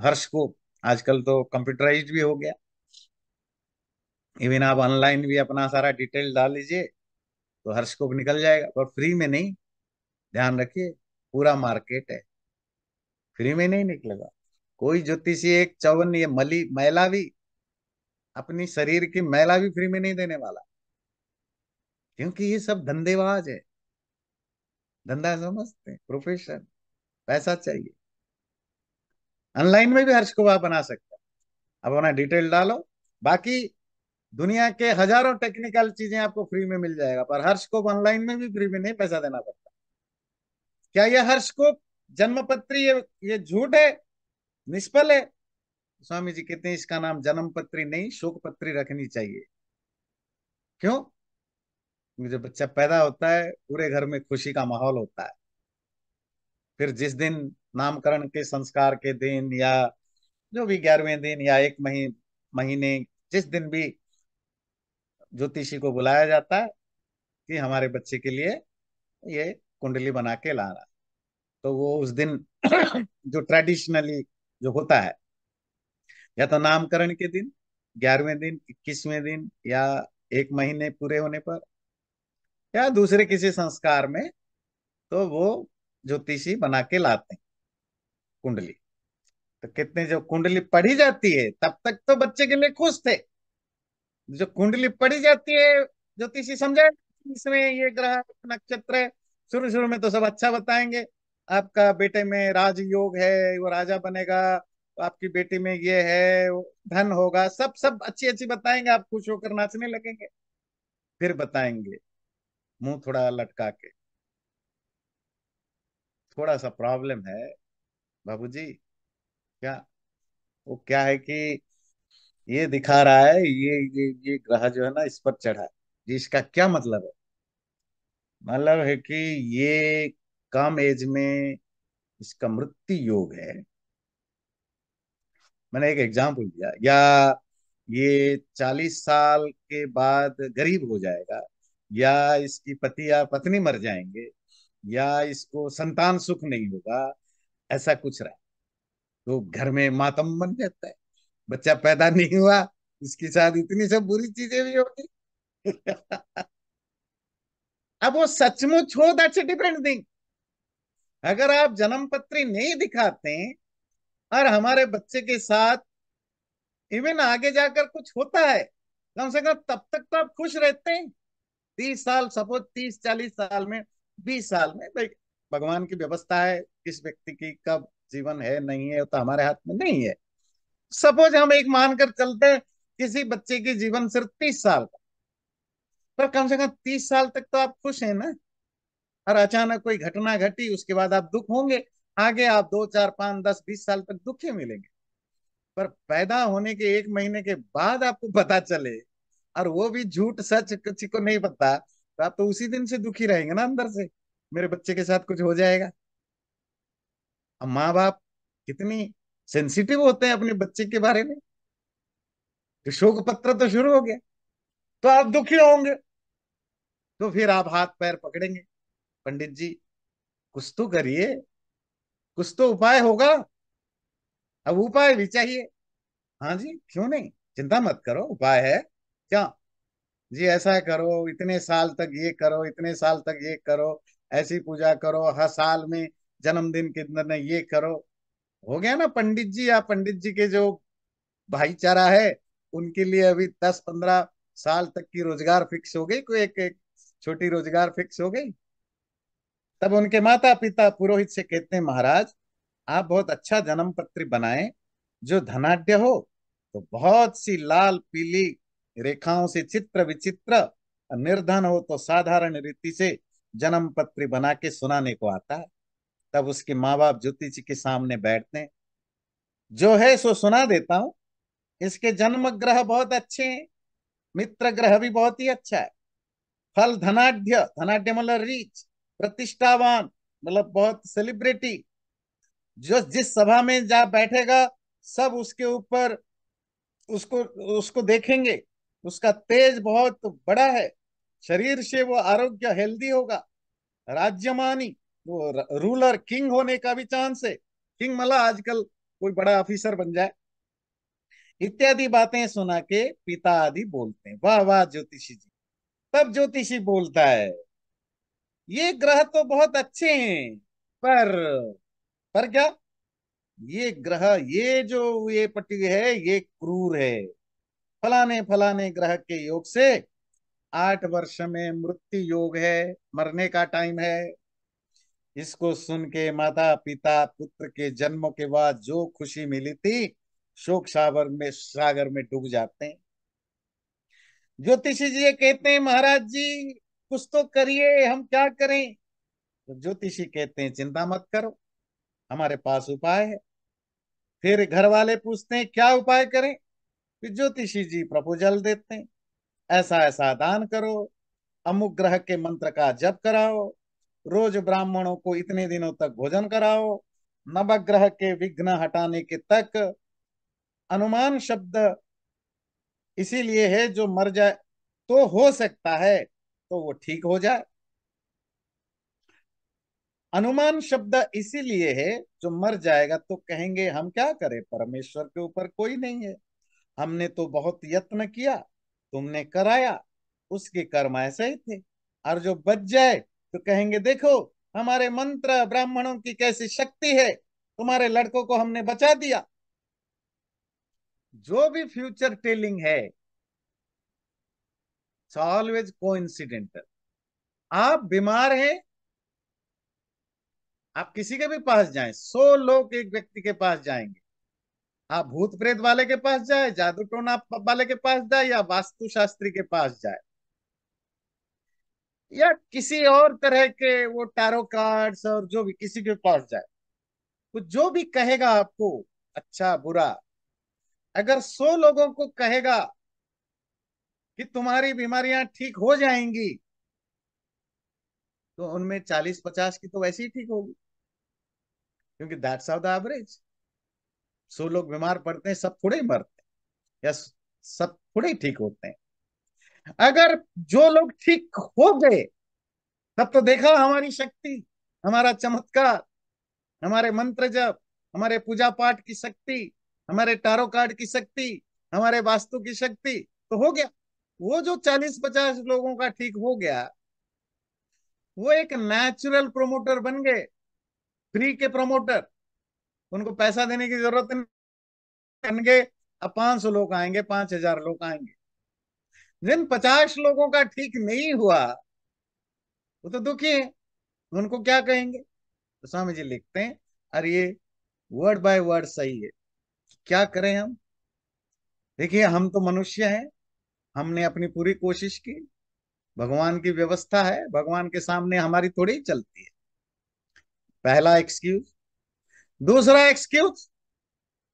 A: हर्ष को। आजकल तो कंप्यूटराइज्ड भी हो गया, इवन आप ऑनलाइन भी अपना सारा डिटेल डाल लीजिए तो हर्ष को निकल जाएगा, पर फ्री में नहीं। ध्यान रखिए, पूरा मार्केट है, फ्री में नहीं निकलेगा। कोई ज्योतिषी एक चौवन ये मली मैला भी, अपनी शरीर की मैला भी फ्री में नहीं देने वाला, क्योंकि ये सब धंधेबाज है। धंधा समझते हैं, प्रोफेशन, पैसा चाहिए। ऑनलाइन में भी हर्ष को आप बना सकते हैं, अब अपना डिटेल डालो। बाकी दुनिया के हजारों टेक्निकल चीजें आपको फ्री में मिल जाएगा, पर हर्ष को ऑनलाइन में भी फ्री में नहीं, पैसा देना पड़ता। क्या ये हर्ष को जन्म पत्री, ये झूठ है, निष्फल है? स्वामी जी कहते हैं इसका नाम जन्म पत्री नहीं शोक पत्री रखनी चाहिए। क्यों? क्योंकि जब बच्चा पैदा होता है पूरे घर में खुशी का माहौल होता है। फिर जिस दिन नामकरण के संस्कार के दिन, या जो भी 11वें दिन या एक महीने, जिस दिन भी ज्योतिषी को बुलाया जाता है कि हमारे बच्चे के लिए ये कुंडली बना के लाना, तो वो उस दिन जो ट्रेडिशनली जो होता है, या तो नामकरण के दिन, 11वें दिन, 21वें दिन, या एक महीने पूरे होने पर, या दूसरे किसी संस्कार में, तो वो ज्योतिषी बना के लाते हैं कुंडली। तो कितने, जो कुंडली पढ़ी जाती है तब तक तो बच्चे के लिए खुश थे। जो कुंडली पढ़ी जाती है, ज्योतिषी समझाए इसमें ये ग्रह नक्षत्र है, शुरू शुरू में तो सब अच्छा बताएंगे। आपका बेटे में राजयोग है, वो राजा बनेगा, तो आपकी बेटी में ये है, वो धन होगा, सब सब अच्छी अच्छी बताएंगे, आप खुश होकर नाचने लगेंगे। फिर बताएंगे मुंह थोड़ा लटका के, थोड़ा सा प्रॉब्लम है बाबूजी। क्या? वो क्या है कि ये दिखा रहा है, ये ग्रह जो है ना इस पर चढ़ा है। जी, इसका क्या मतलब है? मतलब है कि ये कम एज में इसका मृत्यु योग है। मैंने एक एग्जांपल दिया, या ये 40 साल के बाद गरीब हो जाएगा, या इसकी पति या पत्नी मर जाएंगे, या इसको संतान सुख नहीं होगा, ऐसा कुछ रहा तो घर में मातम बन जाता है। बच्चा पैदा नहीं हुआ, इसके साथ इतनी सब बुरी चीजें भी होगी। अब वो सचमुच हो, दैट्स ए डिफरेंट थिंग। अगर आप जन्म पत्री नहीं दिखाते और हमारे बच्चे के साथ इवन आगे जाकर कुछ होता है, कम से कम तब तक तो आप खुश रहते हैं। 30 साल, सपोज 30-40 साल में, 20 साल में, भाई भगवान की व्यवस्था है, किस व्यक्ति की कब जीवन है नहीं है तो हमारे हाथ में नहीं है। सपोज हम एक मानकर चलते हैं किसी बच्चे की जीवन सिर्फ 30 साल का, पर कम से कम 30 साल तक तो आप खुश हैं ना। और अचानक कोई घटना घटी, उसके बाद आप दुख होंगे। आगे आप 2, 4, 5, 10, 20 साल तक दुखी मिलेंगे। पर पैदा होने के एक महीने के बाद आपको पता चले, और वो भी झूठ सच किसी को नहीं पता, तो आप तो उसी दिन से दुखी रहेंगे ना अंदर से, मेरे बच्चे के साथ कुछ हो जाएगा। अब माँ बाप कितनी सेंसिटिव होते हैं अपने बच्चे के बारे में। तो शोक पत्र तो शुरू हो गया, तो आप दुखी होंगे, तो फिर आप हाथ पैर पकड़ेंगे, पंडित जी कुछ तो करिए, कुछ तो उपाय होगा। अब उपाय भी चाहिए। हाँ जी, क्यों नहीं, चिंता मत करो, उपाय है। क्या? जी ऐसा करो, इतने साल तक ये करो, इतने साल तक ये करो, ऐसी पूजा करो, हर साल में जन्मदिन के दिन ये करो। हो गया ना पंडित जी, या पंडित जी के जो भाईचारा है उनके लिए अभी 10-15 साल तक की रोजगार फिक्स हो गई, कोई एक एक छोटी रोजगार फिक्स हो गई। तब उनके माता पिता पुरोहित से कहते हैं महाराज आप बहुत अच्छा जन्म पत्री बनाएं जो धनाढ्य हो, तो बहुत सी लाल पीली रेखाओं से चित्र विचित्र, निर्धन हो तो साधारण रीति से जन्म पत्री बना के सुनाने को आता है। तब उसके माँ बाप ज्योतिषी के सामने बैठते हैं, जो है सो सुना देता हूँ। इसके जन्म ग्रह बहुत अच्छे हैं, मित्र ग्रह भी बहुत ही अच्छा है। फल धनाढ़, धनाढ़ मतलब रीच, प्रतिष्ठावान मतलब बहुत सेलिब्रिटी, जो जिस सभा में जा बैठेगा सब उसके ऊपर उसको उसको देखेंगे। उसका तेज बहुत बड़ा है, शरीर से वो आरोग्य हेल्दी होगा, राज्यमानी, वो रूलर किंग होने का भी चांस है। किंग मतलब आजकल कोई बड़ा ऑफिसर बन जाए, इत्यादि बातें सुना के पिता आदि बोलते हैं, वाह वाह ज्योतिषी जी। तब ज्योतिषी बोलता है, ये ग्रह तो बहुत अच्छे हैं, पर पर क्या, ये ग्रह, ये जो ये पट्टी है ये क्रूर है। फलाने फलाने ग्रह के योग से 8 वर्ष में मृत्यु योग है, मरने का टाइम है। इसको सुन के माता पिता पुत्र के जन्म के बाद जो खुशी मिली थी, शोक सागर में डूब जाते हैं। ज्योतिषी जी ये कहते हैं, महाराज जी कुछ तो करिए, हम क्या करें। तो ज्योतिषी कहते हैं, चिंता मत करो, हमारे पास उपाय है। फिर घर वाले पूछते हैं क्या उपाय करें। फिर ज्योतिषी जी प्रपोजल देते हैं, ऐसा ऐसा दान करो, अमुक ग्रह के मंत्र का जप कराओ, रोज ब्राह्मणों को इतने दिनों तक भोजन कराओ, नवग्रह के विघ्न हटाने के तक। अनुमान शब्द इसीलिए है, जो मर जाए तो हो सकता है तो वो ठीक हो जाए। अनुमान शब्द इसीलिए है, जो मर जाएगा तो कहेंगे हम क्या करें, परमेश्वर के ऊपर कोई नहीं है, हमने तो बहुत यत्न किया, तुमने कराया, उसके कर्म ऐसे ही थे। और जो बच जाए तो कहेंगे देखो हमारे मंत्र ब्राह्मणों की कैसी शक्ति है, तुम्हारे लड़कों को हमने बचा दिया। जो भी फ्यूचर टेलिंग है, ऑलवेज कोइंसिडेंटल। आप बीमार हैं, आप किसी के भी पास जाएं, 100 लोग एक व्यक्ति के पास जाएंगे। आप भूत प्रेत वाले के पास जाए, जादू टोना वाले के पास जाए, या वास्तु शास्त्री के पास जाए, या किसी और तरह के वो टैरो कार्ड्स और जो भी किसी के पास जाए, तो जो भी कहेगा आपको, अच्छा बुरा, अगर 100 लोगों को कहेगा कि तुम्हारी बीमारियां ठीक हो जाएंगी, तो उनमें 40-50 की तो वैसे ही ठीक होगी, क्योंकि दैट्स हाउ द एवरेज। 100 लोग बीमार पड़ते हैं, सब थोड़े ही मरते हैं, या सब थोड़े ही ठीक होते हैं। अगर जो लोग ठीक हो गए, तब तो देखा हमारी शक्ति, हमारा चमत्कार, हमारे मंत्र जप, हमारे पूजा पाठ की शक्ति, हमारे टारो कार्ड की शक्ति, हमारे वास्तु की शक्ति, तो हो गया। वो जो 40-50 लोगों का ठीक हो गया, वो एक नेचुरल प्रमोटर बन गए, फ्री के प्रमोटर। उनको पैसा देने की जरूरत नहीं, बन गए। अब 500 लोग आएंगे, 5,000 लोग आएंगे। जिन 50 लोगों का ठीक नहीं हुआ, वो तो दुखी है, उनको क्या कहेंगे। तो स्वामी जी लिखते हैं, अरे ये वर्ड बाय वर्ड सही है, क्या करें हम। देखिए हम तो मनुष्य हैं, हमने अपनी पूरी कोशिश की, भगवान की व्यवस्था है, भगवान के सामने हमारी थोड़ी ही चलती है। पहला एक्सक्यूज। दूसरा एक्सक्यूज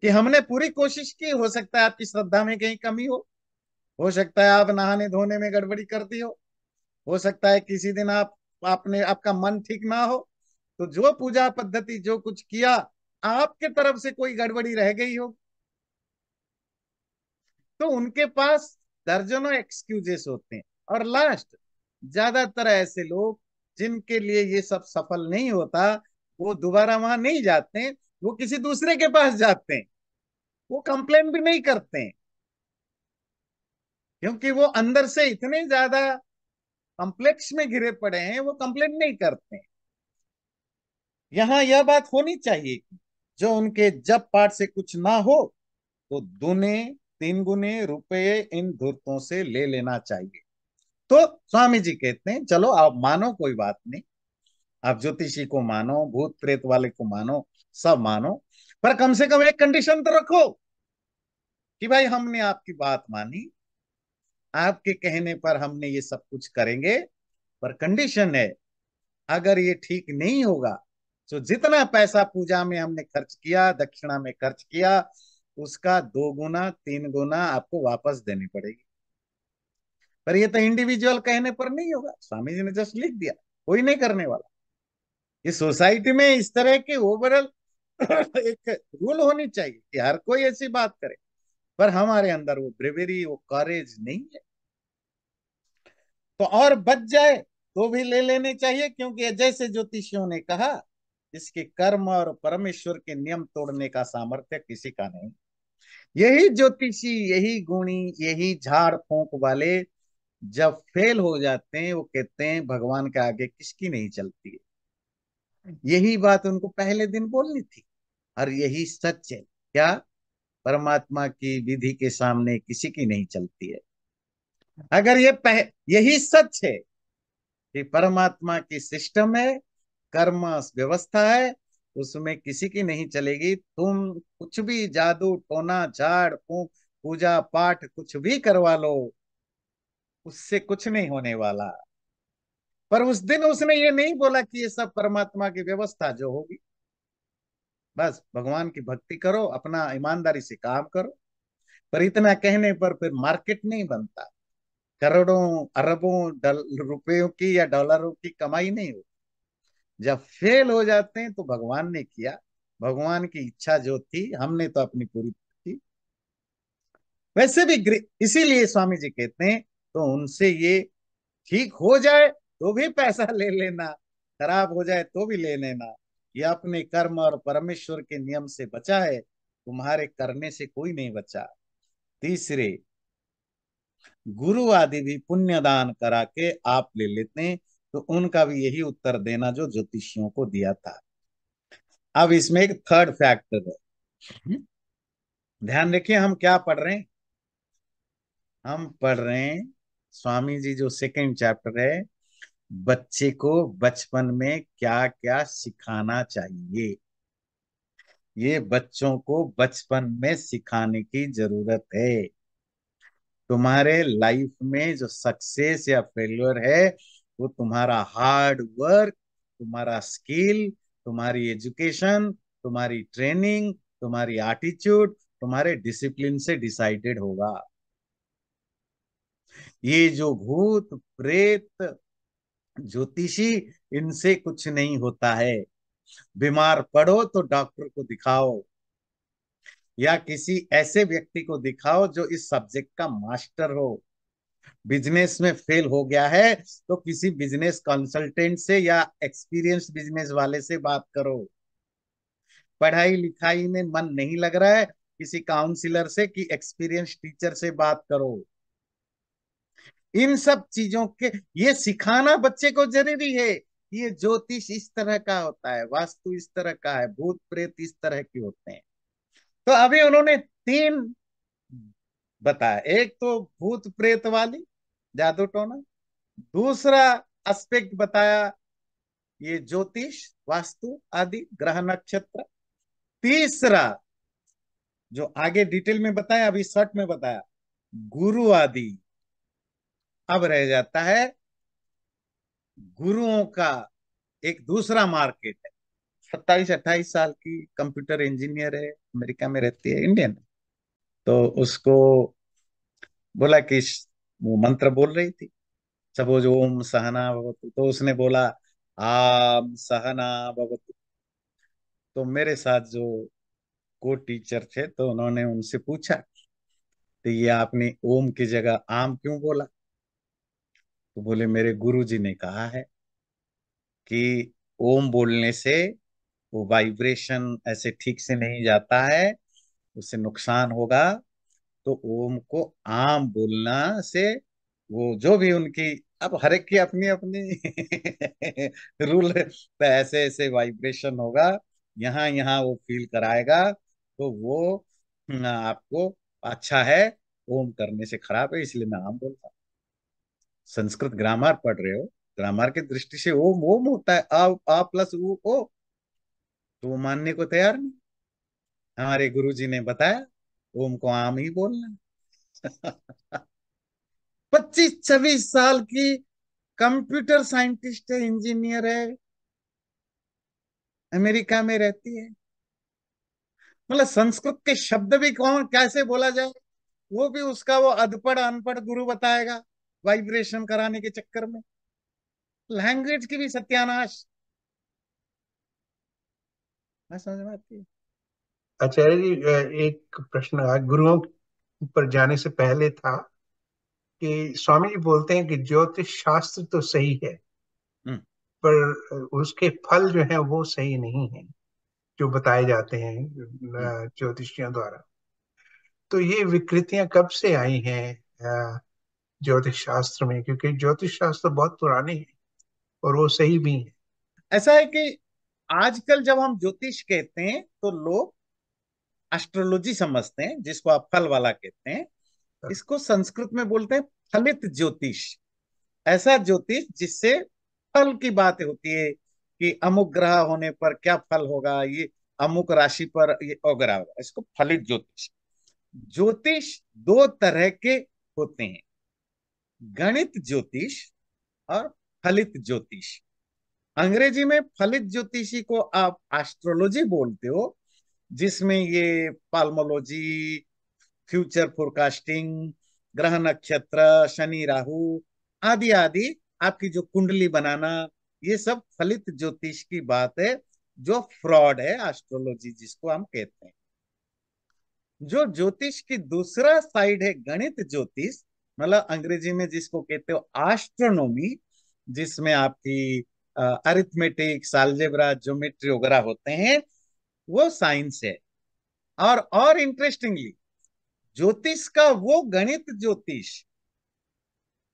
A: कि हमने पूरी कोशिश की, हो सकता है आपकी श्रद्धा में कहीं कमी हो सकता है आप नहाने धोने में गड़बड़ी करती हो सकता है किसी दिन आपने आपका मन ठीक ना हो, तो जो पूजा पद्धति जो कुछ किया, आपके तरफ से कोई गड़बड़ी रह गई हो, तो उनके पास दर्जनों एक्सक्यूजेस होते हैं। और लास्ट, ज्यादातर ऐसे लोग जिनके लिए ये सब सफल नहीं होता, वो दोबारा वहां नहीं जाते हैं, वो किसी दूसरे के पास जाते हैं। वो कंप्लेन भी नहीं करते हैं, क्योंकि वो अंदर से इतने ज्यादा कॉम्प्लेक्स में घिरे पड़े हैं, वो कंप्लेन नहीं करते हैं। यहाँ यह बात होनी चाहिए कि जो उनके जब पाठ से कुछ ना हो, तो दूने 3 गुने रुपए इन धूर्तों से ले लेना चाहिए। तो स्वामी जी कहते हैं, चलो आप मानो कोई बात नहीं, आप ज्योतिषी को मानो, भूत प्रेत वाले को मानो, सब मानो, पर कम से कम एक कंडीशन तो रखो कि भाई हमने आपकी बात मानी, आपके कहने पर हमने ये सब कुछ करेंगे, पर कंडीशन है, अगर ये ठीक नहीं होगा तो जितना पैसा पूजा में हमने खर्च किया, दक्षिणा में खर्च किया, उसका 2 गुना 3 गुना आपको वापस देनी पड़ेगी। पर ये तो इंडिविजुअल कहने पर नहीं होगा, स्वामी जी ने जस्ट लिख दिया, कोई नहीं करने वाला। ये सोसाइटी में इस तरह के ओवरऑल एक रूल होनी चाहिए कि हर कोई ऐसी बात करे, पर हमारे अंदर वो ब्रेवरी, वो कॉरेज नहीं है। तो और बच जाए तो भी ले लेने चाहिए, क्योंकि जैसे ज्योतिषियों ने कहा, इसके कर्म और परमेश्वर के नियम तोड़ने का सामर्थ्य किसी का नहीं। यही ज्योतिषी, यही गुणी, यही झाड़ फूंक वाले जब फेल हो जाते हैं, वो कहते हैं भगवान के आगे किसकी नहीं चलती है। यही बात उनको पहले दिन बोलनी थी, और यही सच है क्या? परमात्मा की विधि के सामने किसी की नहीं चलती है। अगर यही सच है कि परमात्मा की सिस्टम है, कर्म व्यवस्था है, उसमें किसी की नहीं चलेगी। तुम कुछ भी जादू टोना झाड़ फूंक पूजा पाठ कुछ भी करवा लो, उससे कुछ नहीं होने वाला। पर उस दिन उसने ये नहीं बोला कि ये सब परमात्मा की व्यवस्था जो होगी। बस भगवान की भक्ति करो, अपना ईमानदारी से काम करो। पर इतना कहने पर फिर मार्केट नहीं बनता, करोड़ों अरबों रुपयों की या डॉलरों की कमाई नहीं होती। जब फेल हो जाते हैं तो भगवान ने किया, भगवान की इच्छा जो थी हमने तो अपनी पूरी की। वैसे भी इसीलिए स्वामी जी कहते हैं, तो उनसे ये ठीक हो जाए तो भी पैसा ले लेना, खराब हो जाए तो भी ले लेना। ये अपने कर्म और परमेश्वर के नियम से बचा है, तुम्हारे करने से कोई नहीं बचा। तीसरे, गुरु आदि भी पुण्य दान करा के आप ले लेते हैं, तो उनका भी यही उत्तर देना जो ज्योतिषियों को दिया था। अब इसमें एक थर्ड फैक्टर है। ध्यान रखिए, हम क्या पढ़ रहे हैं? हम पढ़ रहे हैं स्वामी जी जो सेकंड चैप्टर है, बच्चे को बचपन में क्या क्या सिखाना चाहिए। ये बच्चों को बचपन में सिखाने की जरूरत है। तुम्हारे लाइफ में जो सक्सेस या फेल्योर है, वो तुम्हारा हार्ड वर्क, तुम्हारा स्किल, तुम्हारी एजुकेशन, तुम्हारी ट्रेनिंग, तुम्हारी एटीट्यूड, तुम्हारे डिसिप्लिन से डिसाइडेड होगा। ये जो भूत प्रेत ज्योतिषी, इनसे कुछ नहीं होता है। बीमार पड़ो तो डॉक्टर को दिखाओ, या किसी ऐसे व्यक्ति को दिखाओ जो इस सब्जेक्ट का मास्टर हो। बिजनेस में फेल हो गया है तो किसी बिजनेस कंसल्टेंट से या एक्सपीरियंस बिजनेस वाले से बात करो। पढ़ाई लिखाई में मन नहीं लग रहा है, किसी काउंसलर से कि एक्सपीरियंस टीचर से बात करो। इन सब चीजों के ये सिखाना बच्चे को जरूरी है। ये ज्योतिष इस तरह का होता है, वास्तु इस तरह का है, भूत प्रेत इस तरह के होते हैं। तो अभी उन्होंने 3 बताया, एक तो भूत प्रेत वाली जादू टोना, दूसरा एस्पेक्ट बताया ये ज्योतिष वास्तु आदि ग्रह नक्षत्र, तीसरा जो आगे डिटेल में बताया अभी शॉर्ट में बताया गुरु आदि। अब रह जाता है गुरुओं का एक दूसरा मार्केट है। 27-28 साल की कंप्यूटर इंजीनियर है, अमेरिका में रहती है, इंडियन। तो उसको बोला कि वो मंत्र बोल रही थी, सपोज ओम सहना भवतु, तो उसने बोला आम सहना भवतु। तो मेरे साथ जो को टीचर थे, तो उन्होंने उनसे पूछा, तो ये आपने ओम की जगह आम क्यों बोला? तो बोले मेरे गुरु जी ने कहा है कि ओम बोलने से वो वाइब्रेशन ऐसे ठीक से नहीं जाता है, उससे नुकसान होगा। तो ओम को आम बोलना से वो जो भी उनकी, अब हर एक की अपनी अपनी रूल है, तो ऐसे ऐसे वाइब्रेशन होगा, यहाँ यहाँ वो फील कराएगा, तो वो आपको अच्छा है। ओम करने से खराब है, इसलिए मैं आम बोलता हूँ। संस्कृत ग्रामर पढ़ रहे हो, ग्रामर की दृष्टि से ओम ओम होता है, आ प्लस ओ। तो वो मानने को तैयार नहीं। हमारे गुरु जी ने बताया ओम को आम ही बोलना। 25-26 साल की कंप्यूटर साइंटिस्ट है, इंजीनियर है, अमेरिका में रहती है। मतलब संस्कृत के शब्द भी कौन कैसे बोला जाए, वो भी उसका वो अधपढ़ अनपढ़ गुरु बताएगा, वाइब्रेशन कराने के चक्कर में। लैंग्वेज की भी सत्यानाश। मैं समझ में आती है।
C: आचार्य जी, एक प्रश्न गुरुओं पर जाने से पहले था कि स्वामी जी बोलते हैं कि ज्योतिष शास्त्र तो सही है,
A: हम्म।
C: पर उसके फल जो है वो सही नहीं है, जो बताए जाते हैं
A: हम्म।
C: ज्योतिषियों द्वारा। तो ये विकृतियां कब से आई हैं ज्योतिष शास्त्र में? क्योंकि ज्योतिष शास्त्र बहुत पुराने हैं और वो सही भी है।
A: ऐसा है कि आजकल जब हम ज्योतिष कहते हैं तो लोग एस्ट्रोलॉजी समझते हैं, जिसको आप फल वाला कहते हैं। इसको संस्कृत में बोलते हैं फलित ज्योतिष। ऐसा ज्योतिष जिससे फल की बात होती है कि अमुक ग्रह होने पर क्या फल होगा, ये अमुक राशि पर ये वगैरह होगा, इसको फलित ज्योतिष। ज्योतिष दो तरह के होते हैं, गणित ज्योतिष और फलित ज्योतिष। अंग्रेजी में फलित ज्योतिषी को आप एस्ट्रोलॉजी बोलते हो, जिसमें ये पाल्मोलॉजी, फ्यूचर फोरकास्टिंग, ग्रह नक्षत्र, शनि राहु आदि आदि, आपकी जो कुंडली बनाना, ये सब फलित ज्योतिष की बात है, जो फ्रॉड है एस्ट्रोलॉजी जिसको हम कहते हैं। जो ज्योतिष की दूसरा साइड है गणित ज्योतिष, मतलब अंग्रेजी में जिसको कहते हो एस्ट्रोनॉमी, जिसमें आपकी अरिथमेटिक्स, अलजेब्रा, ज्योमेट्री वगैरह होते हैं, वो साइंस है। और इंटरेस्टिंगली, ज्योतिष का वो गणित ज्योतिष,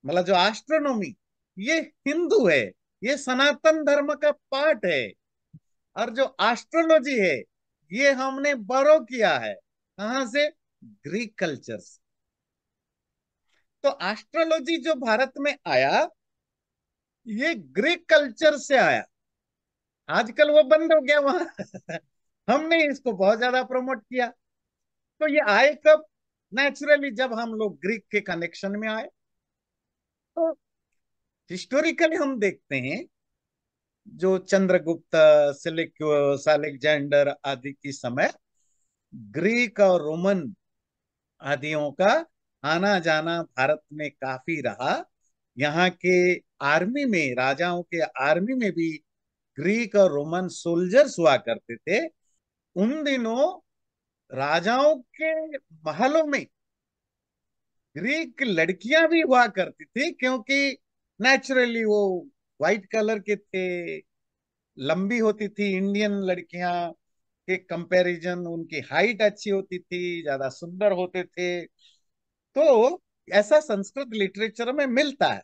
A: मतलब जो एस्ट्रोनॉमी, ये हिंदू है, ये सनातन धर्म का पार्ट है। और जो एस्ट्रोलॉजी है, ये हमने बोरो किया है कहां से? ग्रीक कल्चर से। तो एस्ट्रोलॉजी जो भारत में आया, ये ग्रीक कल्चर से आया। आजकल वो बंद हो गया वहां। हमने इसको बहुत ज्यादा प्रमोट किया। तो ये आए कब? नेचुरली जब हम लोग ग्रीक के कनेक्शन में आए। तो हिस्टोरिकली हम देखते हैं, जो चंद्रगुप्त, सिलिक्युस, अलेक्जेंडर आदि की समय ग्रीक और रोमन आदियों का आना जाना भारत में काफी रहा। यहाँ के आर्मी में, राजाओं के आर्मी में भी ग्रीक और रोमन सोल्जर्स हुआ करते थे। उन दिनों राजाओं के महलों में ग्रीक लड़कियां भी हुआ करती थी, क्योंकि नेचुरली वो व्हाइट कलर के थे, लंबी होती थी। इंडियन लड़कियां के कंपैरिजन उनकी हाइट अच्छी होती थी, ज्यादा सुंदर होते थे। तो ऐसा संस्कृत लिटरेचर में मिलता है।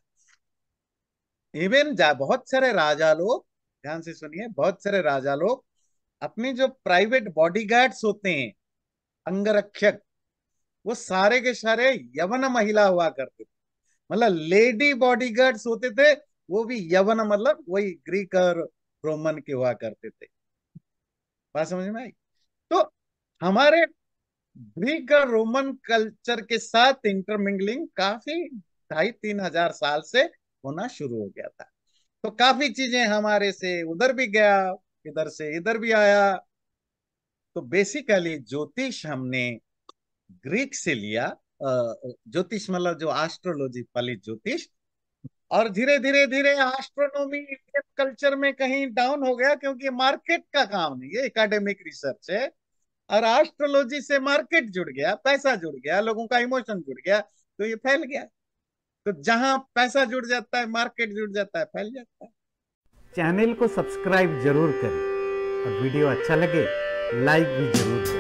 A: इवन बहुत सारे राजा लोग, ध्यान से सुनिए, बहुत सारे राजा लोग अपनी जो प्राइवेट बॉडीगार्ड्स होते हैं, अंगरक्षक, वो सारे के सारे यवन महिला हुआ करते थे। मतलब लेडी बॉडीगार्ड्स होते थे, वो भी यवन, मतलब वही ग्रीक और रोमन के हुआ करते थे। बात समझ में आई? तो हमारे ग्रीक और रोमन कल्चर के साथ इंटरमिंगलिंग काफी 2,500-3,000 साल से होना शुरू हो गया था। तो काफी चीजें हमारे से उधर भी गया, इधर से इधर भी आया। तो बेसिकली ज्योतिष हमने ग्रीक से लिया। ज्योतिष मतलब जो एस्ट्रोलॉजी, फलित ज्योतिष। और धीरे धीरे धीरे एस्ट्रोनॉमी इंडियन कल्चर में कहीं डाउन हो गया, क्योंकि मार्केट का काम नहीं है, एकेडमिक रिसर्च है। और एस्ट्रोलॉजी से मार्केट जुड़ गया, पैसा जुड़ गया, लोगों का इमोशन जुड़ गया, तो ये फैल गया। तो जहां पैसा जुड़ जाता है, मार्केट जुड़ जाता है, फैल जाता है।
D: चैनल को सब्सक्राइब जरूर करें और वीडियो अच्छा लगे लाइक भी जरूर करें।